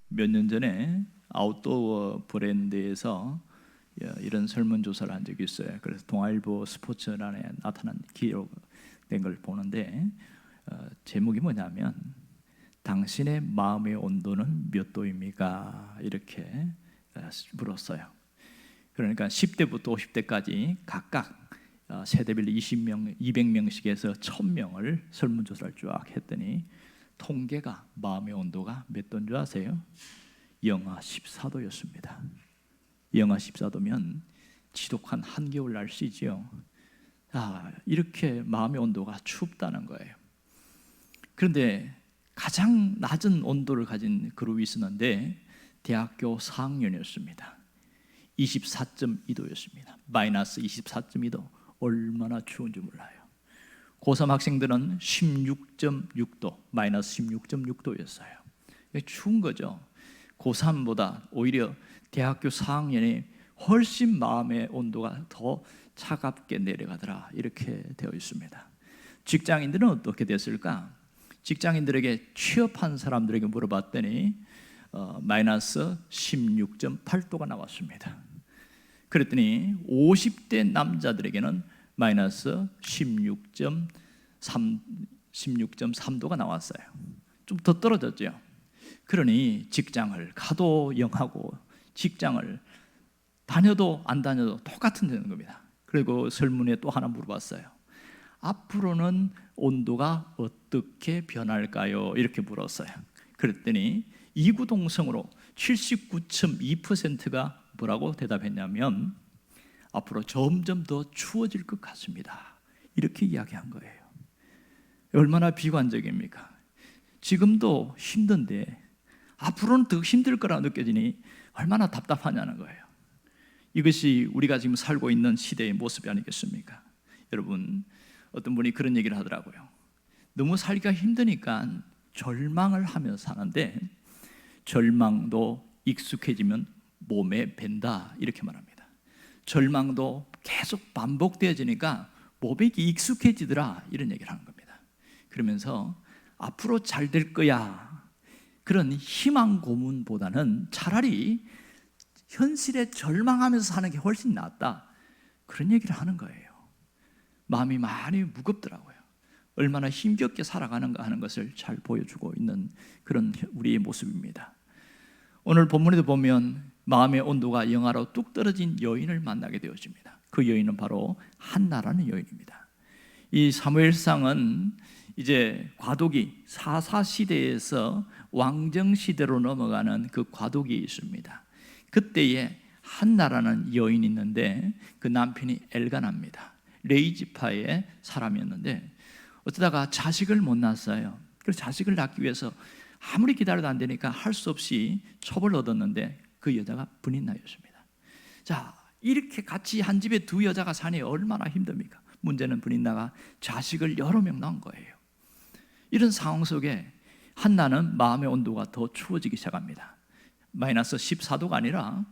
몇 년 전에 아웃도어 브랜드에서 이런 설문조사를 한 적이 있어요. 그래서 동아일보 스포츠란에 나타난 기록된 걸 보는데 제목이 뭐냐면 당신의 마음의 온도는 몇 도입니까? 이렇게 물었어요. 그러니까 10대부터 50대까지 각각 세대별로 20명, 200명씩 해서 1000명을 설문조사를 쫙 했더니 통계가 마음의 온도가 몇 도인 줄 아세요? 영하 14도였습니다. 영하 14도면 지독한 한겨울 날씨지요. 이렇게 마음의 온도가 춥다는 거예요. 그런데 가장 낮은 온도를 가진 그룹이 있었는데 대학교 4학년이었습니다. 24.2도였습니다. 마이너스 24.2도. 얼마나 추운지 몰라요. 고3 학생들은 16.6도, 마이너스 16.6도였어요. 추운 거죠. 고3보다 오히려 대학교 4학년이 훨씬 마음의 온도가 더 차갑게 내려가더라, 이렇게 되어 있습니다. 직장인들은 어떻게 됐을까? 직장인들에게 취업한 사람들에게 물어봤더니 마이너스 16.8도가 나왔습니다. 그랬더니 50대 남자들에게는 마이너스 16.3도가 나왔어요. 좀 더 떨어졌죠. 그러니 직장을 가도 영하고 직장을 다녀도 안 다녀도 똑같은 되는 겁니다. 그리고 설문에 또 하나 물어봤어요. 앞으로는 온도가 어떻게 변할까요? 이렇게 물었어요. 그랬더니 이구동성으로 79.2%가 뭐라고 대답했냐면 앞으로 점점 더 추워질 것 같습니다, 이렇게 이야기한 거예요. 얼마나 비관적입니까? 지금도 힘든데 앞으로는 더 힘들 거라 느껴지니 얼마나 답답하냐는 거예요. 이것이 우리가 지금 살고 있는 시대의 모습이 아니겠습니까? 여러분, 어떤 분이 그런 얘기를 하더라고요. 너무 살기가 힘드니까 절망을 하며 사는데 절망도 익숙해지면 몸에 밴다, 이렇게 말합니다. 절망도 계속 반복되어지니까 몸에 익숙해지더라, 이런 얘기를 하는 겁니다. 그러면서 앞으로 잘 될 거야, 그런 희망 고문보다는 차라리 현실에 절망하면서 사는 게 훨씬 낫다, 그런 얘기를 하는 거예요. 마음이 많이 무겁더라고요. 얼마나 힘겹게 살아가는가 하는 것을 잘 보여주고 있는 그런 우리의 모습입니다. 오늘 본문에도 보면 마음의 온도가 영하로 뚝 떨어진 여인을 만나게 되어집니다. 그 여인은 바로 한나라는 여인입니다. 이 사무엘상은 이제 과도기 사사 시대에서 왕정 시대로 넘어가는 그 과도기에 있습니다. 그때에 한나라는 여인이 있는데 그 남편이 엘가나입니다. 레이지파의 사람이었는데 어쩌다가 자식을 못 낳았어요. 그래서 자식을 낳기 위해서 아무리 기다려도 안 되니까 할 수 없이 첩을 얻었는데 그 여자가 분인나였습니다. 자, 이렇게 같이 한 집에 두 여자가 사니 얼마나 힘듭니까? 문제는 분인나가 자식을 여러 명 낳은 거예요. 이런 상황 속에 한나는 마음의 온도가 더 추워지기 시작합니다. 마이너스 14도가 아니라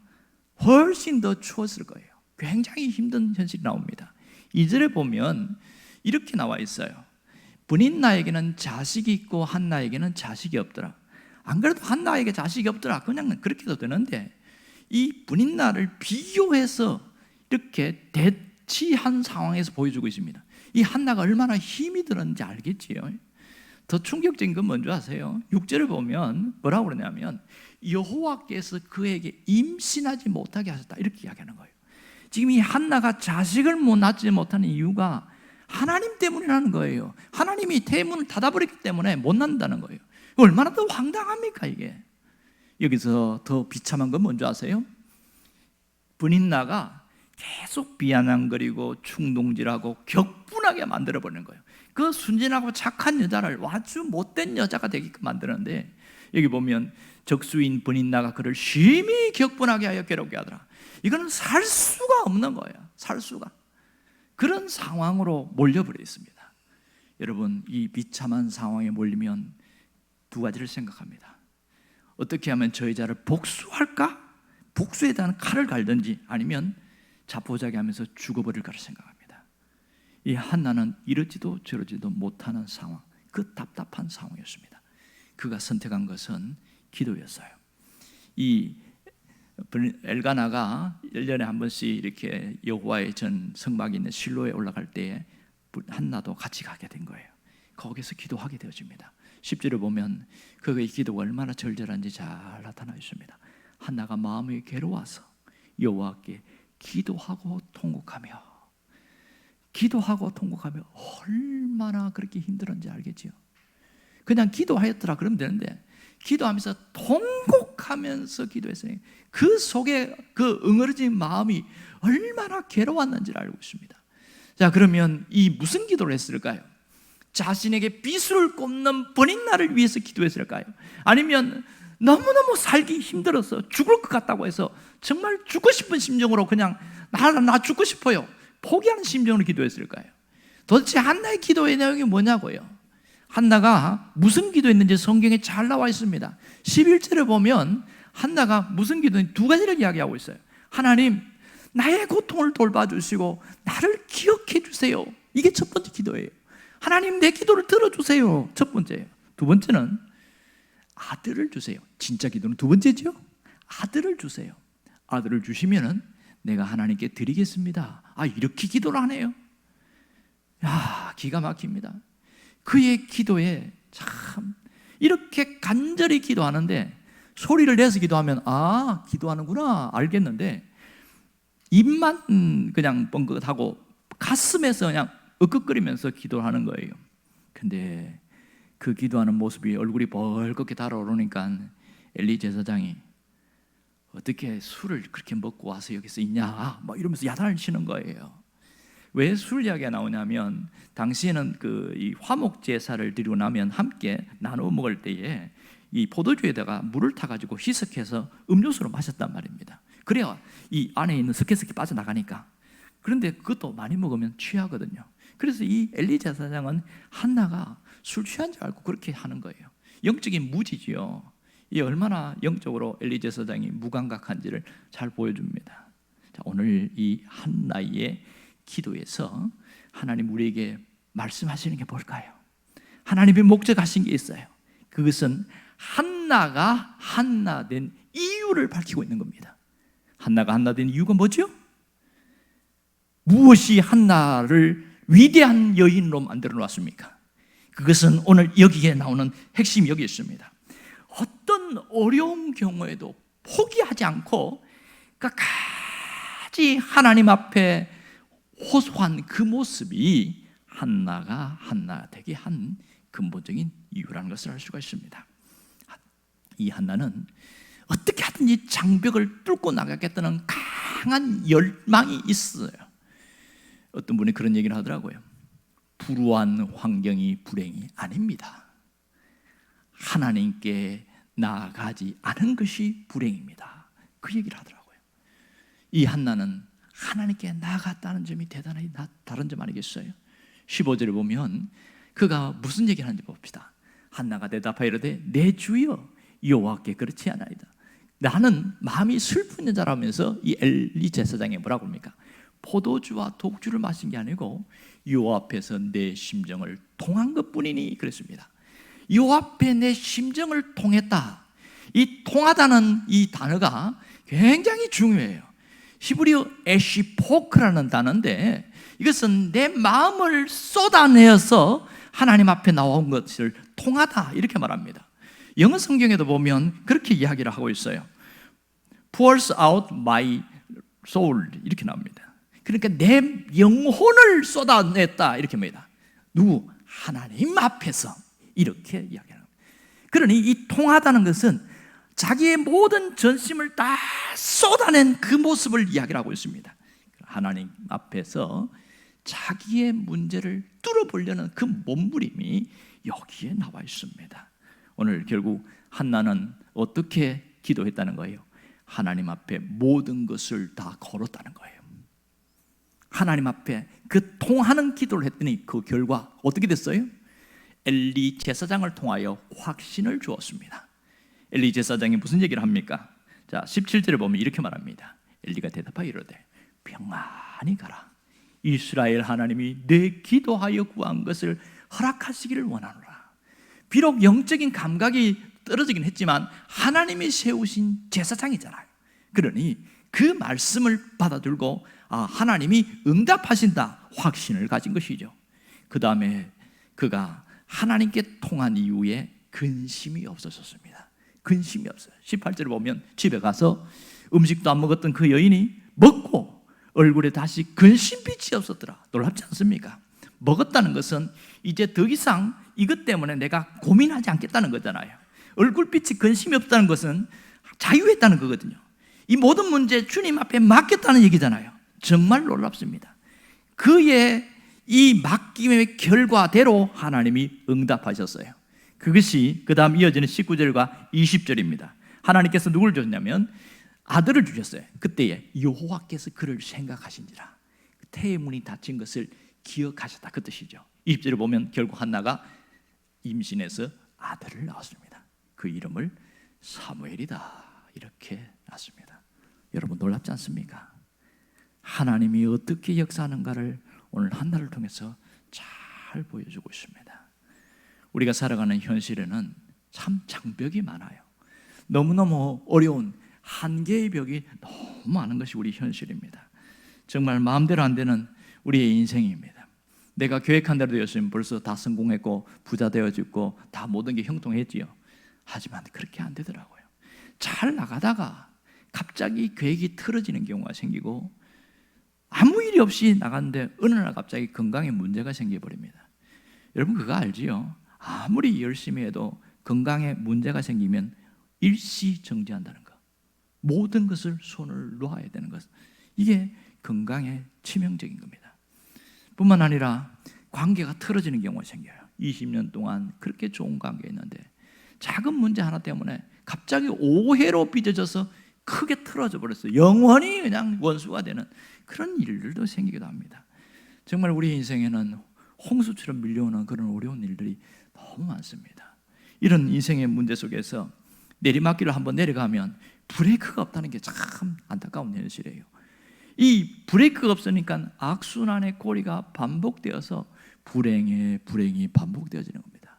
훨씬 더 추웠을 거예요. 굉장히 힘든 현실이 나옵니다. 2절에 보면 이렇게 나와 있어요. 분인나에게는 자식이 있고 한나에게는 자식이 없더라. 안 그래도 한나에게 자식이 없더라, 그냥 그렇게 해도 되는데 이 분인나를 비교해서 이렇게 대치한 상황에서 보여주고 있습니다. 이 한나가 얼마나 힘이 들었는지 알겠지요. 더 충격적인 건 뭔지 아세요? 6절을 보면 뭐라고 그러냐면 여호와께서 그에게 임신하지 못하게 하셨다, 이렇게 이야기하는 거예요. 지금 이 한나가 자식을 낳지 못하는 이유가 하나님 때문이라는 거예요. 하나님이 대문을 닫아버렸기 때문에 못 낳는다는 거예요. 얼마나 더 황당합니까 이게. 여기서 더 비참한 건 뭔지 아세요? 분인나가 계속 비아냥거리고 충동질하고 격분하게 만들어버리는 거예요. 그 순진하고 착한 여자를 아주 못된 여자가 되게끔 만드는데 여기 보면 적수인 분인나가 그를 심히 격분하게 하여 괴롭게 하더라. 이거는 살 수가 없는 거예요. 살 수가. 그런 상황으로 몰려버려 있습니다. 여러분, 이 비참한 상황에 몰리면 두 가지를 생각합니다. 어떻게 하면 저 여자를 복수할까? 복수에 대한 칼을 갈든지 아니면 자포자기하면서 죽어버릴까를 생각합니다. 이 한나는 이러지도 저러지도 못하는 상황, 그 답답한 상황이었습니다. 그가 선택한 것은 기도였어요. 이 엘가나가 1년에 한 번씩 이렇게 여호와의 전 성막이 있는 실로에 올라갈 때에 한나도 같이 가게 된 거예요. 거기서 기도하게 되어집니다. 10절을 보면 그의 기도가 얼마나 절절한지 잘 나타나 있습니다. 한나가 마음이 괴로워서 여호와께 기도하고 통곡하며 얼마나 그렇게 힘들었는지 알겠지요. 그냥 기도하였더라 그러면 되는데 기도하면서 통곡하면서 기도했어요. 그 속에 그 응어려진 마음이 얼마나 괴로웠는지를 알고 있습니다. 자, 그러면 이 무슨 기도를 했을까요? 자신에게 비수를 꼽는 번익날을 위해서 기도했을까요? 아니면 너무너무 살기 힘들어서 죽을 것 같다고 해서 정말 죽고 싶은 심정으로 그냥 나 죽고 싶어요, 포기하는 심정으로 기도했을까요? 도대체 한나의 기도의 내용이 뭐냐고요? 한나가 무슨 기도했는지 성경에 잘 나와 있습니다. 11절에 보면 한나가 무슨 기도했는지 두 가지를 이야기하고 있어요. 하나님, 나의 고통을 돌봐주시고 나를 기억해 주세요. 이게 첫 번째 기도예요. 하나님, 내 기도를 들어주세요. 첫 번째예요. 두 번째는 아들을 주세요. 진짜 기도는 두 번째죠. 아들을 주세요. 아들을 주시면은 내가 하나님께 드리겠습니다. 이렇게 기도를 하네요. 기가 막힙니다. 그의 기도에 참 이렇게 간절히 기도하는데 소리를 내서 기도하면 기도하는구나 알겠는데 입만 그냥 뻥긋하고 가슴에서 그냥 으끗거리면서 기도하는 거예요. 근데 그 기도하는 모습이 얼굴이 벌겋게 달아오르니까 엘리 제사장이 어떻게 술을 그렇게 먹고 와서 여기서 있냐 이러면서 야단을 치는 거예요. 왜 술 이야기가 나오냐면 당시에는 이 화목 제사를 드리고 나면 함께 나누어 먹을 때에 이 포도주에다가 물을 타가지고 희석해서 음료수로 마셨단 말입니다. 그래야 이 안에 있는 스케스키 빠져나가니까. 그런데 그것도 많이 먹으면 취하거든요. 그래서 이 엘리 제사장은 한나가 술 취한 줄 알고 그렇게 하는 거예요. 영적인 무지지요. 이 얼마나 영적으로 엘리 제사장이 무감각한지를 잘 보여줍니다. 자, 오늘 이 한나의 기도에서 하나님 우리에게 말씀하시는 게 뭘까요? 하나님이 목적하신 게 있어요. 그것은 한나가 한나 된 이유를 밝히고 있는 겁니다. 한나가 한나 된 이유가 뭐죠? 무엇이 한나를 위대한 여인으로 만들어 놨습니까? 그것은 오늘 여기에 나오는 핵심이 여기 있습니다. 어떤 어려운 경우에도 포기하지 않고 끝까지 하나님 앞에 호소한 그 모습이 한나가 한나 되게 한 근본적인 이유라는 것을 알 수가 있습니다. 이 한나는 어떻게 하든지 장벽을 뚫고 나가겠다는 강한 열망이 있어요. 어떤 분이 그런 얘기를 하더라고요. 불우한 환경이 불행이 아닙니다. 하나님께 나아가지 않은 것이 불행입니다. 그 얘기를 하더라고요. 이 한나는 하나님께 나아갔다는 점이 대단히 다른 점 아니겠어요? 15절을 보면 그가 무슨 얘기를 하는지 봅시다. 한나가 대답하여 이르되 내 주여 여호와께 그렇지 않아이다. 나는 마음이 슬픈 여자라면서 이 엘리 제사장이 뭐라고 합니까? 포도주와 독주를 마신 게 아니고 여호와 앞에서 내 심정을 통한 것뿐이니 그랬습니다. 여호와 앞에 내 심정을 통했다. 이 통하다는 이 단어가 굉장히 중요해요. 히브리어 에시포크라는 단어인데 이것은 내 마음을 쏟아내어서 하나님 앞에 나온 것을 통하다 이렇게 말합니다. 영어 성경에도 보면 그렇게 이야기를 하고 있어요. Pours out my soul 이렇게 나옵니다. 그러니까 내 영혼을 쏟아냈다 이렇게 합니다. 누구? 하나님 앞에서 이렇게 이야기합니다. 그러니 이 통하다는 것은 자기의 모든 전심을 다 쏟아낸 그 모습을 이야기를 하고 있습니다. 하나님 앞에서 자기의 문제를 뚫어보려는 그 몸부림이 여기에 나와 있습니다. 오늘 결국 한나는 어떻게 기도했다는 거예요? 하나님 앞에 모든 것을 다 걸었다는 거예요. 하나님 앞에 그 통하는 기도를 했더니 그 결과 어떻게 됐어요? 엘리 제사장을 통하여 확신을 주었습니다. 엘리 제사장이 무슨 얘기를 합니까? 자, 17절에 보면 이렇게 말합니다. 엘리가 대답하여 이르되 평안히 가라. 이스라엘 하나님이 내 기도하여 구한 것을 허락하시기를 원하노라. 비록 영적인 감각이 떨어지긴 했지만 하나님이 세우신 제사장이잖아요. 그러니 그 말씀을 받아들고 하나님이 응답하신다 확신을 가진 것이죠. 그 다음에 그가 하나님께 통한 이후에 근심이 없어졌습니다. 근심이 없어요. 18절에 보면 집에 가서 음식도 안 먹었던 그 여인이 먹고 얼굴에 다시 근심빛이 없었더라. 놀랍지 않습니까? 먹었다는 것은 이제 더 이상 이것 때문에 내가 고민하지 않겠다는 거잖아요. 얼굴빛이 근심이 없다는 것은 자유했다는 거거든요. 이 모든 문제 주님 앞에 맡겼다는 얘기잖아요. 정말 놀랍습니다. 그의 이 맡김의 결과대로 하나님이 응답하셨어요. 그것이 그 다음 이어지는 19절과 20절입니다. 하나님께서 누구를 주셨냐면 아들을 주셨어요. 그때에 여호와께서 그를 생각하신지라. 태의 문이 닫힌 것을 기억하셨다, 그 뜻이죠. 20절에 보면 결국 한나가 임신해서 아들을 낳았습니다. 그 이름을 사무엘이다 이렇게 낳았습니다. 여러분 놀랍지 않습니까? 하나님이 어떻게 역사하는가를 오늘 한나를 통해서 잘 보여주고 있습니다. 우리가 살아가는 현실에는 참 장벽이 많아요. 너무너무 어려운 한계의 벽이 너무 많은 것이 우리 현실입니다. 정말 마음대로 안 되는 우리의 인생입니다. 내가 계획한 대로 되었으면 벌써 다 성공했고 부자 되어지고 다 모든 게 형통했지요. 하지만 그렇게 안 되더라고요. 잘 나가다가 갑자기 계획이 틀어지는 경우가 생기고 아무 일이 없이 나갔는데 어느 날 갑자기 건강에 문제가 생겨버립니다. 여러분 그거 알지요? 아무리 열심히 해도 건강에 문제가 생기면 일시정지한다는 것, 모든 것을 손을 놓아야 되는 것, 이게 건강에 치명적인 겁니다. 뿐만 아니라 관계가 틀어지는 경우가 생겨요. 20년 동안 그렇게 좋은 관계였는데 작은 문제 하나 때문에 갑자기 오해로 빚어져서 크게 틀어져 버렸어요. 영원히 그냥 원수가 되는 그런 일들도 생기기도 합니다. 정말 우리 인생에는 홍수처럼 밀려오는 그런 어려운 일들이 너무 많습니다. 이런 인생의 문제 속에서 내리막길을 한번 내려가면 브레이크가 없다는 게 참 안타까운 현실이에요. 이 브레이크가 없으니까 악순환의 꼬리가 반복되어서 불행이 반복되어지는 겁니다.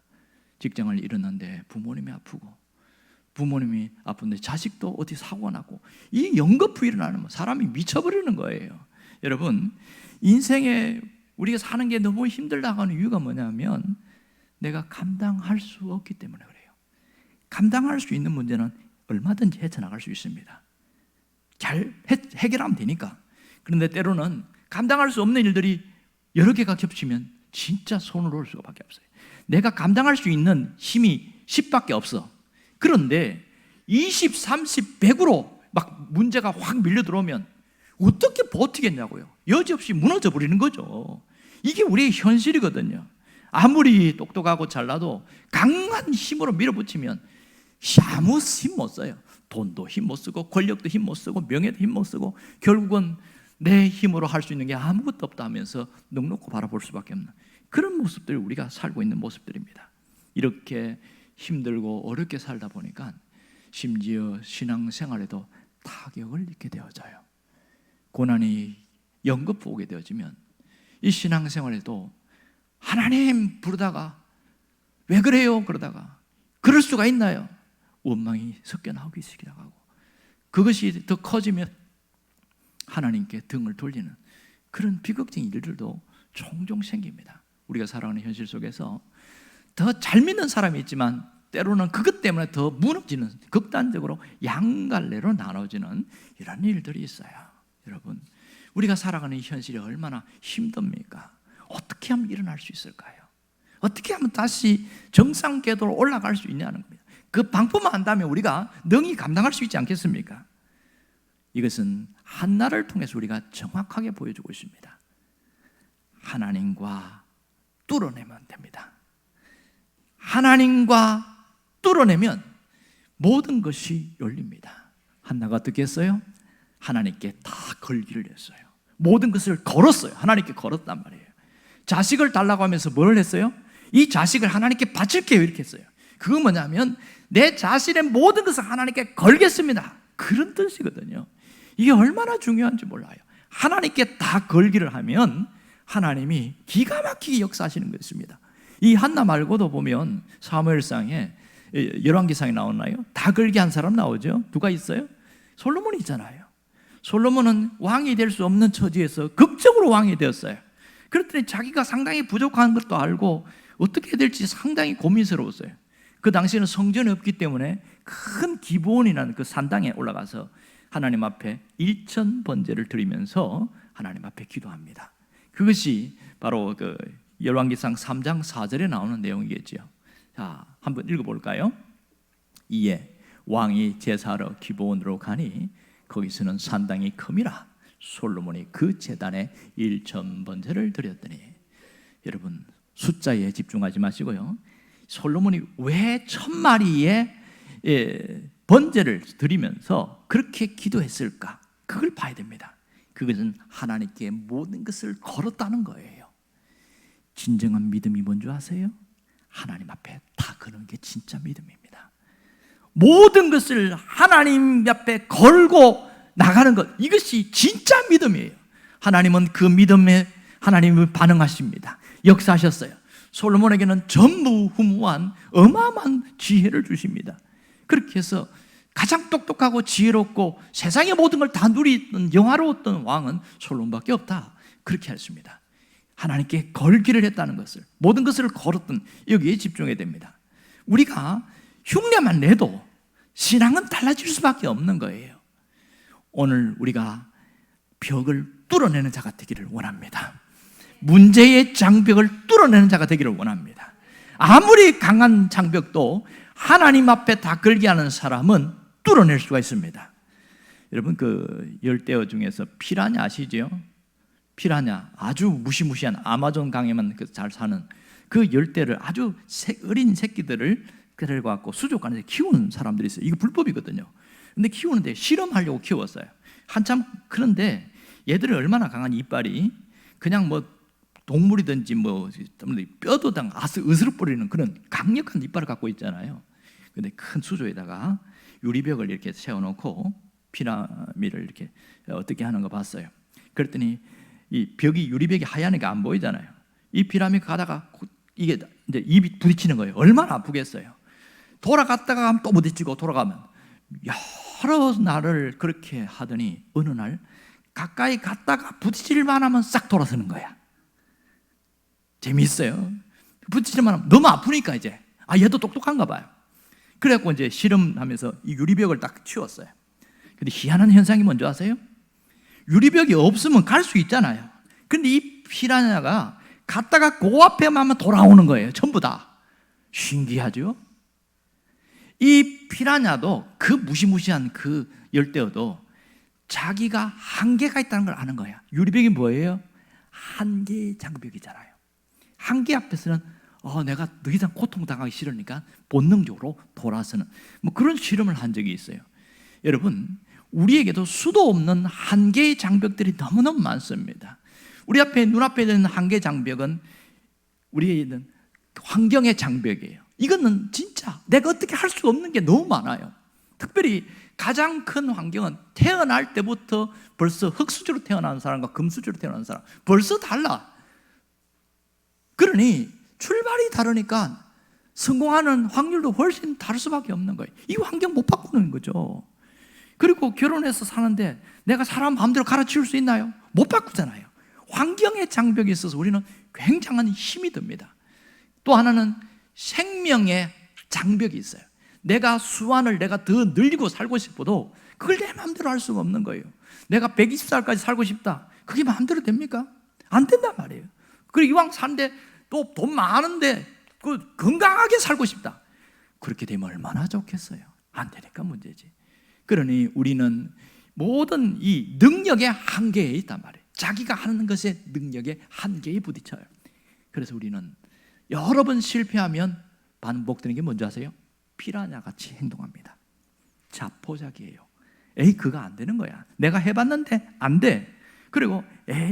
직장을 잃었는데 부모님이 아프고, 부모님이 아픈데 자식도 어디 사고가 났고, 이 연거푸 일어나면 사람이 미쳐버리는 거예요. 여러분 인생에 우리가 사는 게 너무 힘들다고 하는 이유가 뭐냐면 내가 감당할 수 없기 때문에 그래요. 감당할 수 있는 문제는 얼마든지 헤쳐나갈 수 있습니다. 잘 해결하면 되니까. 그런데 때로는 감당할 수 없는 일들이 여러 개가 겹치면 진짜 손을 놓을 수가 밖에 없어요. 내가 감당할 수 있는 힘이 10밖에 없어. 그런데 20, 30, 100으로 막 문제가 확 밀려 들어오면 어떻게 버티겠냐고요. 여지없이 무너져 버리는 거죠. 이게 우리의 현실이거든요. 아무리 똑똑하고 잘나도 강한 힘으로 밀어붙이면 아무 힘 못 써요. 돈도 힘 못 쓰고 권력도 힘 못 쓰고 명예도 힘 못 쓰고 결국은 내 힘으로 할 수 있는 게 아무것도 없다 하면서 넉넉히 바라볼 수밖에 없는 그런 모습들이 우리가 살고 있는 모습들입니다. 이렇게 힘들고 어렵게 살다 보니까 심지어 신앙생활에도 타격을 입게 되어져요. 고난이 연거푸 오게 되어지면 이 신앙생활에도 하나님 부르다가 왜 그래요? 그러다가 그럴 수가 있나요? 원망이 섞여 나오기 시작하고 그것이 더 커지면 하나님께 등을 돌리는 그런 비극적인 일들도 종종 생깁니다. 우리가 살아가는 현실 속에서 더 잘 믿는 사람이 있지만 때로는 그것 때문에 더 무너지는 극단적으로 양갈래로 나눠지는 이런 일들이 있어요. 여러분 우리가 살아가는 현실이 얼마나 힘듭니까? 어떻게 하면 일어날 수 있을까요? 어떻게 하면 다시 정상 궤도로 올라갈 수 있냐는 겁니다. 그 방법만 안다면 우리가 능히 감당할 수 있지 않겠습니까? 이것은 한나를 통해서 우리가 정확하게 보여주고 있습니다. 하나님과 뚫어내면 됩니다. 하나님과 뚫어내면 모든 것이 열립니다. 한나가 어떻게 했어요? 하나님께 다 걸기를 했어요. 모든 것을 걸었어요. 하나님께 걸었단 말이에요. 자식을 달라고 하면서 뭘 했어요? 이 자식을 하나님께 바칠게요 이렇게 했어요. 그건 뭐냐면 내 자신의 모든 것을 하나님께 걸겠습니다, 그런 뜻이거든요. 이게 얼마나 중요한지 몰라요. 하나님께 다 걸기를 하면 하나님이 기가 막히게 역사하시는 것입니다. 이 한나 말고도 보면 사무엘상에 열왕기상에 나오나요? 다 걸게 한 사람 나오죠. 누가 있어요? 솔로몬이 있잖아요. 솔로몬은 왕이 될 수 없는 처지에서 극적으로 왕이 되었어요. 그랬더니 자기가 상당히 부족한 것도 알고 어떻게 해야 될지 상당히 고민스러웠어요. 그 당시에는 성전이 없기 때문에 큰 기브온이라는 그 산당에 올라가서 하나님 앞에 1000번제를 드리면서 하나님 앞에 기도합니다. 그것이 바로 그 열왕기상 3장 4절에 나오는 내용이겠죠. 자, 한번 읽어볼까요? 이에 왕이 제사하러 기브온으로 가니 거기서는 산당이 큼이라 솔로몬이 그 제단에 1000번제를 드렸더니, 여러분 숫자에 집중하지 마시고요, 솔로몬이 왜 1000마리의 번제를 드리면서 그렇게 기도했을까? 그걸 봐야 됩니다. 그것은 하나님께 모든 것을 걸었다는 거예요. 진정한 믿음이 뭔지 아세요? 하나님 앞에 다 거는 게 진짜 믿음입니다. 모든 것을 하나님 앞에 걸고 나가는 것, 이것이 진짜 믿음이에요. 하나님은 그 믿음에 하나님을 반응하십니다. 역사하셨어요. 솔로몬에게는 전무후무한 어마어마한 지혜를 주십니다. 그렇게 해서 가장 똑똑하고 지혜롭고 세상의 모든 걸 다 누리던 영화로웠던 왕은 솔로몬밖에 없다, 그렇게 했습니다. 하나님께 걸기를 했다는 것을, 모든 것을 걸었던, 여기에 집중해야 됩니다. 우리가 흉내만 내도 신앙은 달라질 수밖에 없는 거예요. 오늘 우리가 벽을 뚫어내는 자가 되기를 원합니다. 문제의 장벽을 뚫어내는 자가 되기를 원합니다. 아무리 강한 장벽도 하나님 앞에 다 걸게 하는 사람은 뚫어낼 수가 있습니다. 여러분 그 열대어 중에서 피라냐 아시죠? 피라냐, 아주 무시무시한 아마존 강에만 잘 사는 그 열대를, 아주 어린 새끼들을 데려가고 수족관에서 키우는 사람들이 있어요. 이거 불법이거든요. 근데 키우는데 실험하려고 키웠어요. 한참. 그런데 얘들은 얼마나 강한 이빨이, 그냥 뭐 동물이든지 뭐 뼈도 당 으스러버리는 그런 강력한 이빨을 갖고 있잖아요. 근데 큰 수조에다가 유리벽을 이렇게 세워놓고 피라미를 이렇게 어떻게 하는 거 봤어요. 그랬더니 이 벽이, 유리벽이 하얘니까 안 보이잖아요. 이 피라미드 가다가 이게 이제 입이 부딪히는 거예요. 얼마나 아프겠어요. 돌아갔다가 또 부딪히고 돌아가면 여러 날을 그렇게 하더니 어느 날 가까이 갔다가 부딪힐만 하면 싹 돌아서는 거야. 재미있어요. 부딪힐만 하면 너무 아프니까 이제 얘도 똑똑한가 봐요. 그래갖고 이제 실험하면서 이 유리벽을 딱 치웠어요. 근데 희한한 현상이 뭔지 아세요? 유리벽이 없으면 갈 수 있잖아요. 근데 이 피라냐가 갔다가 그 앞에만 하면 돌아오는 거예요. 전부 다. 신기하죠? 이 피라냐도, 그 무시무시한 그 열대어도 자기가 한계가 있다는 걸 아는 거야. 유리벽이 뭐예요? 한계의 장벽이잖아요. 한계 앞에서는 내가 더 이상 고통당하기 싫으니까 본능적으로 돌아서는, 뭐 그런 실험을 한 적이 있어요. 여러분, 우리에게도 수도 없는 한계의 장벽들이 너무너무 많습니다. 우리 앞에, 눈앞에 있는 한계 장벽은 우리에게 있는 환경의 장벽이에요. 이거는 진짜 내가 어떻게 할 수 없는 게 너무 많아요. 특별히 가장 큰 환경은 태어날 때부터 벌써 흙수저로 태어난 사람과 금수저로 태어난 사람 벌써 달라. 그러니 출발이 다르니까 성공하는 확률도 훨씬 다를 수밖에 없는 거예요. 이 환경 못 바꾸는 거죠. 그리고 결혼해서 사는데 내가 사람 마음대로 갈아치울 수 있나요? 못 바꾸잖아요. 환경의 장벽이 있어서 우리는 굉장한 힘이 듭니다. 또 하나는 생명의 장벽이 있어요. 내가 수완을 내가 더 늘리고 살고 싶어도 그걸 내 마음대로 할 수가 없는 거예요. 내가 120살까지 살고 싶다, 그게 마음대로 됩니까? 안 된단 말이에요. 그리고 이왕 사는데 또 돈 많은데 건강하게 살고 싶다, 그렇게 되면 얼마나 좋겠어요. 안 되니까 문제지. 그러니 우리는 모든 이 능력의 한계에 있단 말이에요. 자기가 하는 것의 능력의 한계에 부딪혀요. 그래서 우리는 여러 번 실패하면 반복되는 게 뭔지 아세요? 피라냐 같이 행동합니다. 자포자기예요. 그거 안 되는 거야. 내가 해봤는데 안 돼. 그리고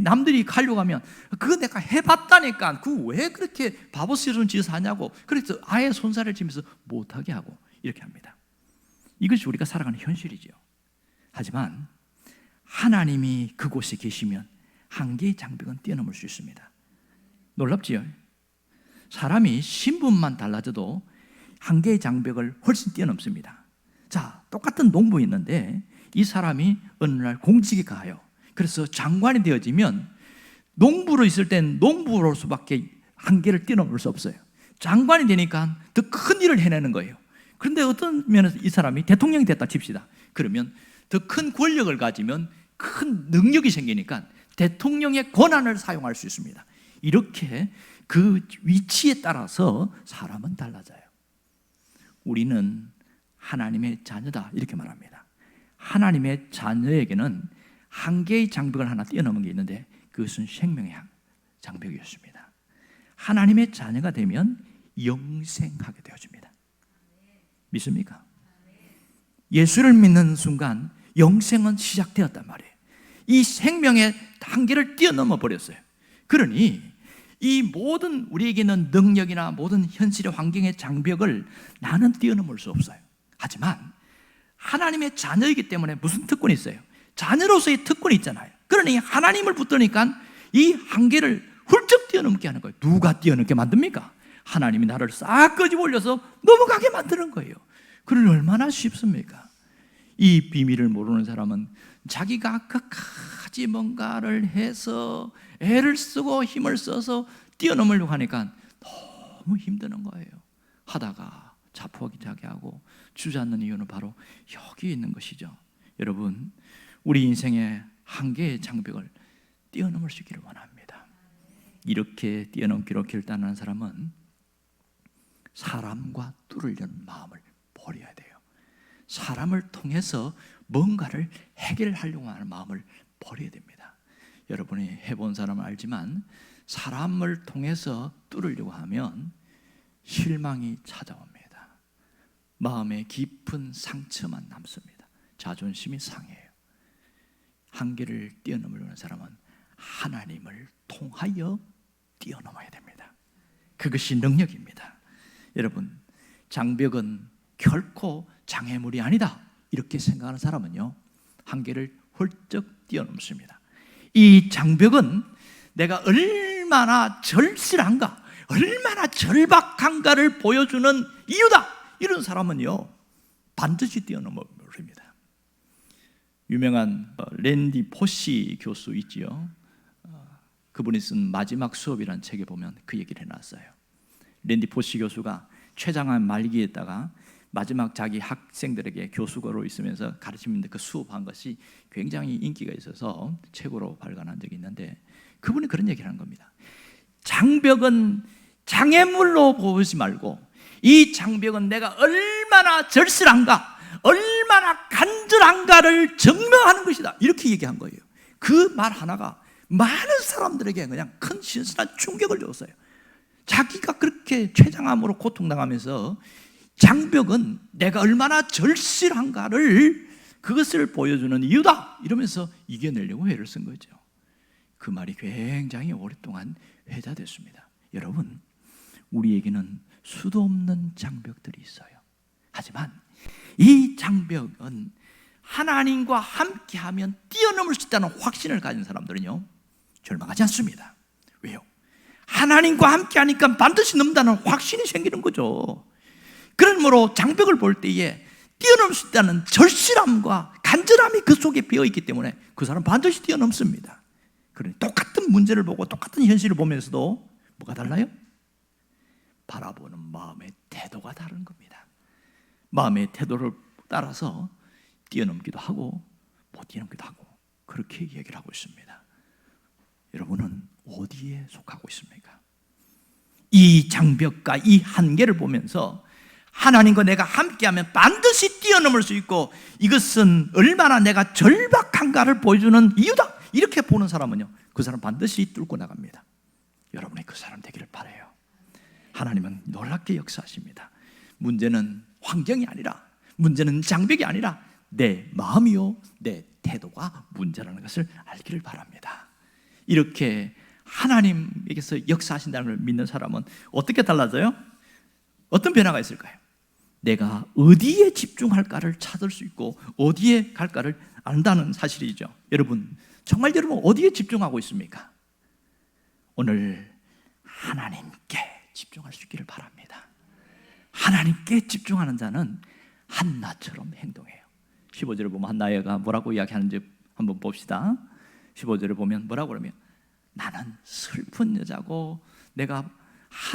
남들이 가려고 하면 그거 내가 해봤다니까, 그거 왜 그렇게 바보스러운 짓을 하냐고, 그래서 아예 손살을 치면서 못하게 하고 이렇게 합니다. 이것이 우리가 살아가는 현실이죠. 하지만 하나님이 그곳에 계시면 한계의 장벽은 뛰어넘을 수 있습니다. 놀랍지요? 사람이 신분만 달라져도 한계의 장벽을 훨씬 뛰어넘습니다. 자, 똑같은 농부였는데 이 사람이 어느 날 공직에 가요. 그래서 장관이 되어지면 농부로 있을 땐 농부로서밖에 한계를 뛰어넘을 수 없어요. 장관이 되니까 더 큰 일을 해내는 거예요. 그런데 어떤 면에서 이 사람이 대통령이 됐다 칩시다. 그러면 더 큰 권력을 가지면 큰 능력이 생기니까 대통령의 권한을 사용할 수 있습니다. 이렇게 그 위치에 따라서 사람은 달라져요. 우리는 하나님의 자녀다 이렇게 말합니다. 하나님의 자녀에게는 한계의 장벽을 하나 뛰어넘은 게 있는데 그것은 생명의 장벽이었습니다. 하나님의 자녀가 되면 영생하게 되어집니다. 믿습니까? 예수를 믿는 순간 영생은 시작되었단 말이에요. 이 생명의 한계를 뛰어넘어 버렸어요. 그러니 이 모든 우리에게 있는 능력이나 모든 현실의 환경의 장벽을 나는 뛰어넘을 수 없어요. 하지만 하나님의 자녀이기 때문에 무슨 특권이 있어요? 자녀로서의 특권이 있잖아요. 그러니 하나님을 붙드니까 이 한계를 훌쩍 뛰어넘게 하는 거예요. 누가 뛰어넘게 만듭니까? 하나님이 나를 싹 끄집어 올려서 넘어가게 만드는 거예요. 그러니 얼마나 쉽습니까? 이 비밀을 모르는 사람은 자기가 끝까지 뭔가를 해서 애를 쓰고 힘을 써서 뛰어넘으려고 하니까 너무 힘드는 거예요. 하다가 자포자기 하고 주저앉는 이유는 바로 여기 있는 것이죠. 여러분, 우리 인생의 한계의 장벽을 뛰어넘을 수 있기를 원합니다. 이렇게 뛰어넘기로 결단하는 사람은 사람과 뚫으려는 마음을 버려야 돼요. 사람을 통해서 뭔가를 해결하려고 하는 마음을 버려야 됩니다. 여러분이 해본 사람은 알지만 사람을 통해서 뚫으려고 하면 실망이 찾아옵니다. 마음에 깊은 상처만 남습니다. 자존심이 상해요. 한계를 뛰어넘으려는 하는 사람은 하나님을 통하여 뛰어넘어야 됩니다. 그것이 능력입니다. 여러분, 장벽은 결코 장애물이 아니다 이렇게 생각하는 사람은요, 한계를 훌쩍 뛰어넘습니다. 이 장벽은 내가 얼마나 절실한가, 얼마나 절박한가를 보여주는 이유다. 이런 사람은요 반드시 뛰어넘어 버립니다. 유명한 랜디 포시 교수 있지요. 그분이 쓴 마지막 수업이라는 책에 보면 그 얘기를 해놨어요. 랜디 포시 교수가 췌장암 말기에다가 마지막 자기 학생들에게 교수로 있으면서 가르치는데 그 수업한 것이 굉장히 인기가 있어서 책으로 발간한 적이 있는데 그분이 그런 얘기를 하는 겁니다. 장벽은 장애물로 보지 말고 이 장벽은 내가 얼마나 절실한가, 얼마나 간절한가를 증명하는 것이다 이렇게 얘기한 거예요. 그 말 하나가 많은 사람들에게 그냥 큰 신선한 충격을 줬어요. 자기가 그렇게 췌장암으로 고통당하면서 장벽은 내가 얼마나 절실한가를 그것을 보여주는 이유다 이러면서 이겨내려고 애를 쓴 거죠. 그 말이 굉장히 오랫동안 회자됐습니다. 여러분, 우리에게는 수도 없는 장벽들이 있어요. 하지만 이 장벽은 하나님과 함께하면 뛰어넘을 수 있다는 확신을 가진 사람들은요 절망하지 않습니다. 왜요? 하나님과 함께하니까 반드시 넘는다는 확신이 생기는 거죠. 그러므로 장벽을 볼 때에 뛰어넘을 수 있다는 절실함과 간절함이 그 속에 비어있기 때문에 그 사람은 반드시 뛰어넘습니다. 그러니 똑같은 문제를 보고 똑같은 현실을 보면서도 뭐가 달라요? 바라보는 마음의 태도가 다른 겁니다. 마음의 태도를 따라서 뛰어넘기도 하고 못 뛰어넘기도 하고 그렇게 얘기를 하고 있습니다. 여러분은 어디에 속하고 있습니까? 이 장벽과 이 한계를 보면서 하나님과 내가 함께하면 반드시 뛰어넘을 수 있고 이것은 얼마나 내가 절박한가를 보여주는 이유다 이렇게 보는 사람은요 그 사람 반드시 뚫고 나갑니다. 여러분이 그 사람 되기를 바라요. 하나님은 놀랍게 역사하십니다. 문제는 환경이 아니라, 문제는 장벽이 아니라 내 마음이요 내 태도가 문제라는 것을 알기를 바랍니다. 이렇게 하나님에게서 역사하신다는 걸 믿는 사람은 어떻게 달라져요? 어떤 변화가 있을까요? 내가 어디에 집중할까를 찾을 수 있고 어디에 갈까를 안다는 사실이죠. 여러분, 정말 여러분 어디에 집중하고 있습니까? 오늘 하나님께 집중할 수 있기를 바랍니다. 하나님께 집중하는 자는 한나처럼 행동해요. 15절을 보면 한나가 뭐라고 이야기하는지 한번 봅시다. 15절을 보면 뭐라고 그러면, 나는 슬픈 여자고 내가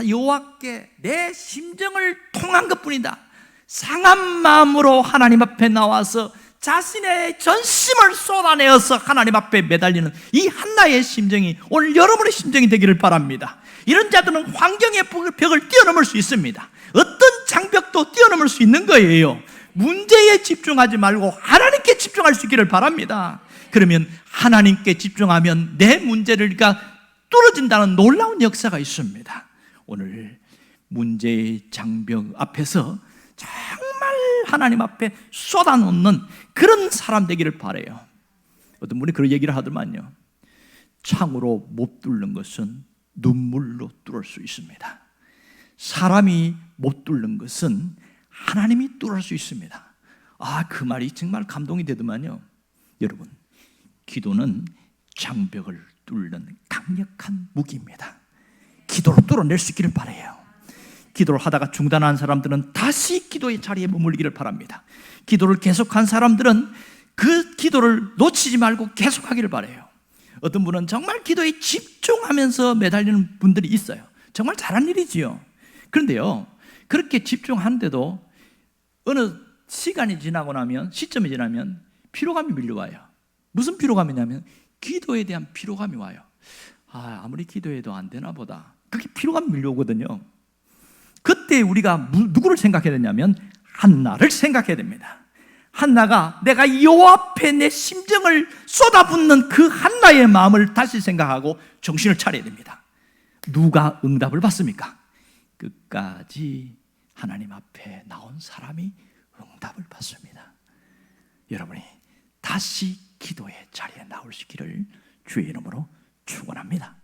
여호와께 내 심정을 통한 것뿐이다. 상한 마음으로 하나님 앞에 나와서 자신의 전심을 쏟아내어서 하나님 앞에 매달리는 이 한나의 심정이 오늘 여러분의 심정이 되기를 바랍니다. 이런 자들은 환경의 벽을 뛰어넘을 수 있습니다. 어떤 장벽도 뛰어넘을 수 있는 거예요. 문제에 집중하지 말고 하나님께 집중할 수 있기를 바랍니다. 그러면 하나님께 집중하면 내 문제를 뚫어진다는 놀라운 역사가 있습니다. 오늘 문제의 장벽 앞에서 정말 하나님 앞에 쏟아놓는 그런 사람 되기를 바라요. 어떤 분이 그런 얘기를 하더만요. 창으로 못 뚫는 것은 눈물로 뚫을 수 있습니다. 사람이 못 뚫는 것은 하나님이 뚫을 수 있습니다. 그 말이 정말 감동이 되더만요. 여러분, 기도는 장벽을 뚫는 강력한 무기입니다. 기도로 뚫어낼 수 있기를 바라요. 기도를 하다가 중단한 사람들은 다시 기도의 자리에 머물기를 바랍니다. 기도를 계속한 사람들은 그 기도를 놓치지 말고 계속하기를 바라요. 어떤 분은 정말 기도에 집중하면서 매달리는 분들이 있어요. 정말 잘한 일이지요. 그런데요, 그렇게 집중하는데도 어느 시간이 지나고 나면, 시점이 지나면 피로감이 밀려와요. 무슨 피로감이냐면 기도에 대한 피로감이 와요. 아무리 기도해도 안 되나 보다. 그게 피로감이 밀려오거든요. 그때 우리가 누구를 생각해야 되냐면 한나를 생각해야 됩니다. 한나가 내가 여호와 앞에 내 심정을 쏟아붓는 그 한나의 마음을 다시 생각하고 정신을 차려야 됩니다. 누가 응답을 받습니까? 끝까지 하나님 앞에 나온 사람이 응답을 받습니다. 여러분이 다시 기도의 자리에 나올 수 있기를 주의 이름으로 축원합니다.